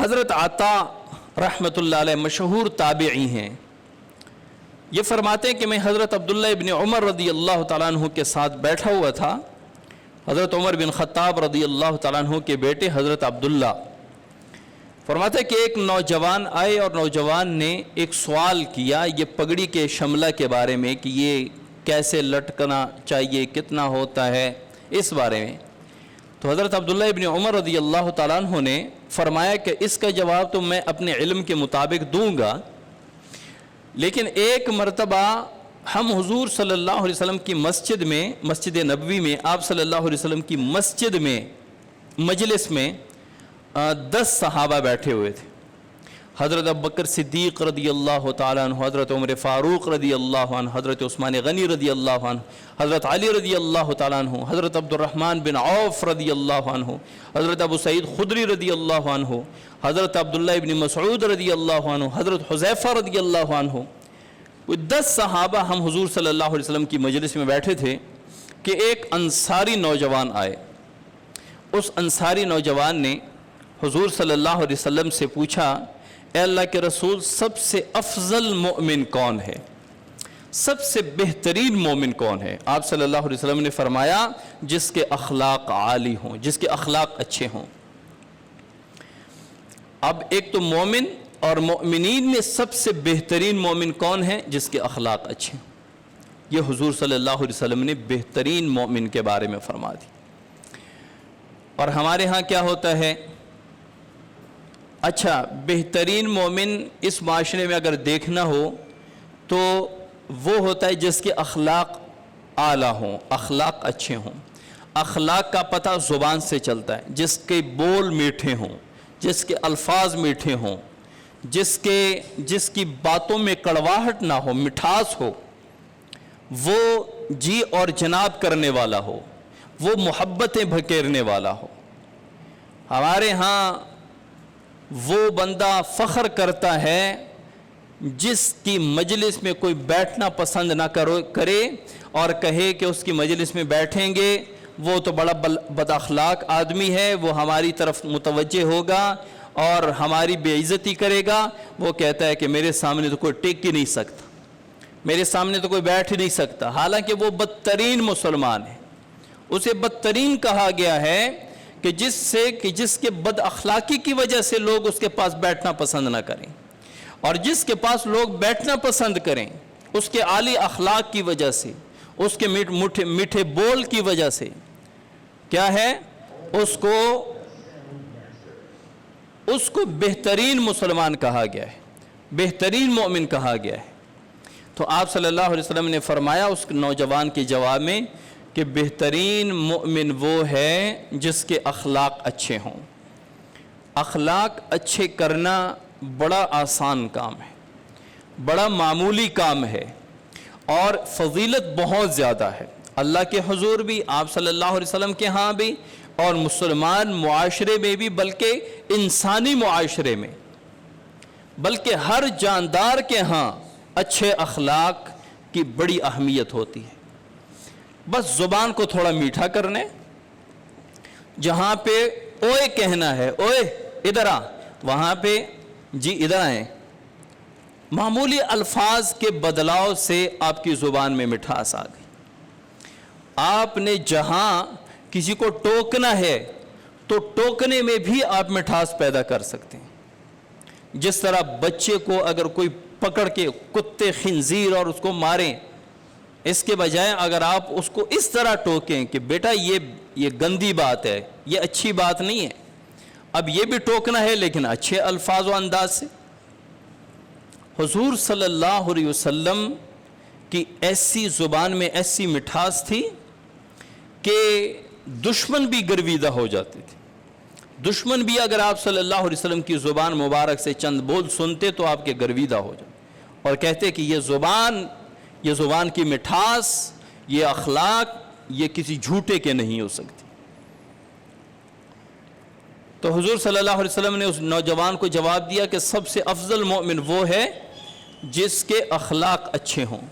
حضرت عطا رحمۃ اللہ علیہ مشہور تابعی ہیں، یہ فرماتے ہیں کہ میں حضرت عبداللہ ابن عمر رضی اللہ تعالیٰ عنہ کے ساتھ بیٹھا ہوا تھا۔ حضرت عمر بن خطاب رضی اللہ تعالیٰ عنہ کے بیٹے حضرت عبداللہ فرماتے ہیں کہ ایک نوجوان آئے اور نوجوان نے ایک سوال کیا یہ پگڑی کے شملہ کے بارے میں کہ یہ کیسے لٹکنا چاہیے، کتنا ہوتا ہے، اس بارے میں۔ تو حضرت عبداللہ ابن عمر رضی اللہ تعالیٰ عنہ نے فرمایا کہ اس کا جواب تو میں اپنے علم کے مطابق دوں گا، لیکن ایک مرتبہ ہم حضور صلی اللہ علیہ وسلم کی مسجد میں، مسجد نبوی میں، آپ صلی اللہ علیہ وسلم کی مسجد میں مجلس میں 10 صحابہ بیٹھے ہوئے تھے۔ حضرت ابوبکر صدیق رضی اللہ تعالیٰ عنہ، حضرت عمر فاروق رضی اللہ عنہ، حضرت عثمان غنی رضی اللہ عنہ، حضرت علی رضی اللہ تعالیٰ عنہ، حضرت عبد الرحمن بن عوف رضی اللہ عنہ، حضرت ابو سعید خدری رضی اللہ عنہ، حضرت عبداللہ ابن مسعود رضی اللہ عنہ، حضرت حذیفہ رضی اللہ عنہ۔ وہ 10 صحابہ ہم حضور صلی اللہ علیہ وسلم کی مجلس میں بیٹھے تھے کہ ایک انصاری نوجوان آئے۔ اس انصاری نوجوان نے حضور صلی اللہ علیہ وسلم سے پوچھا، اے اللہ کے رسول، سب سے افضل مومن کون ہے؟ سب سے بہترین مومن کون ہے؟ آپ صلی اللہ علیہ وسلم نے فرمایا جس کے اخلاق عالی ہوں، جس کے اخلاق اچھے ہوں۔ اب ایک تو مومن اور مومنین میں سب سے بہترین مومن کون ہے؟ جس کے اخلاق اچھے ہیں۔ یہ حضور صلی اللہ علیہ وسلم نے بہترین مومن کے بارے میں فرما دی۔ اور ہمارے ہاں کیا ہوتا ہے؟ اچھا، بہترین مومن اس معاشرے میں اگر دیکھنا ہو تو وہ ہوتا ہے جس کے اخلاق اعلیٰ ہوں، اخلاق اچھے ہوں۔ اخلاق کا پتہ زبان سے چلتا ہے، جس کے بول میٹھے ہوں، جس کے الفاظ میٹھے ہوں، جس کی باتوں میں کڑواہٹ نہ ہو، مٹھاس ہو، وہ جی اور جناب کرنے والا ہو، وہ محبتیں بھکیرنے والا ہو۔ ہمارے ہاں وہ بندہ فخر کرتا ہے جس کی مجلس میں کوئی بیٹھنا پسند نہ کرے اور کہے کہ اس کی مجلس میں بیٹھیں گے وہ تو بڑا بد اخلاق آدمی ہے، وہ ہماری طرف متوجہ ہوگا اور ہماری بے عزتی کرے گا۔ وہ کہتا ہے کہ میرے سامنے تو کوئی ٹک ہی نہیں سکتا، میرے سامنے تو کوئی بیٹھ ہی نہیں سکتا، حالانکہ وہ بدترین مسلمان ہے۔ اسے بدترین کہا گیا ہے کہ جس کے بد اخلاقی کی وجہ سے لوگ اس کے پاس بیٹھنا پسند نہ کریں، اور جس کے پاس لوگ بیٹھنا پسند کریں اس کے عالی اخلاق کی وجہ سے، اس کے میٹھے بول کی وجہ سے کیا ہے، اس کو بہترین مسلمان کہا گیا ہے، بہترین مومن کہا گیا ہے۔ تو آپ صلی اللہ علیہ وسلم نے فرمایا اس نوجوان کے جواب میں کہ بہترین مومن وہ ہے جس کے اخلاق اچھے ہوں۔ اخلاق اچھے کرنا بڑا آسان کام ہے، بڑا معمولی کام ہے، اور فضیلت بہت زیادہ ہے۔ اللہ کے حضور بھی، آپ صلی اللہ علیہ وسلم کے ہاں بھی، اور مسلمان معاشرے میں بھی، بلکہ انسانی معاشرے میں، بلکہ ہر جاندار کے ہاں اچھے اخلاق کی بڑی اہمیت ہوتی ہے۔ بس زبان کو تھوڑا میٹھا کرنے، جہاں پہ اوئے کہنا ہے، اوئے ادھر آ، وہاں پہ جی ادھر آئیں۔ معمولی الفاظ کے بدلاؤ سے آپ کی زبان میں مٹھاس آ گئی۔ آپ نے جہاں کسی کو ٹوکنا ہے تو ٹوکنے میں بھی آپ مٹھاس پیدا کر سکتے ہیں۔ جس طرح بچے کو اگر کوئی پکڑ کے کتے خنزیر اور اس کو ماریں، اس کے بجائے اگر آپ اس کو اس طرح ٹوکیں کہ بیٹا یہ گندی بات ہے، یہ اچھی بات نہیں ہے، اب یہ بھی ٹوکنا ہے لیکن اچھے الفاظ و انداز سے۔ حضور صلی اللہ علیہ وسلم کی ایسی زبان میں ایسی مٹھاس تھی کہ دشمن بھی گرویدہ ہو جاتے تھے۔ دشمن بھی اگر آپ صلی اللہ علیہ وسلم کی زبان مبارک سے چند بول سنتے تو آپ کے گرویدہ ہو جاتے اور کہتے کہ یہ زبان کی مٹھاس، یہ اخلاق، یہ کسی جھوٹے کے نہیں ہو سکتی۔ تو حضور صلی اللہ علیہ وسلم نے اس نوجوان کو جواب دیا کہ سب سے افضل مومن وہ ہے جس کے اخلاق اچھے ہوں۔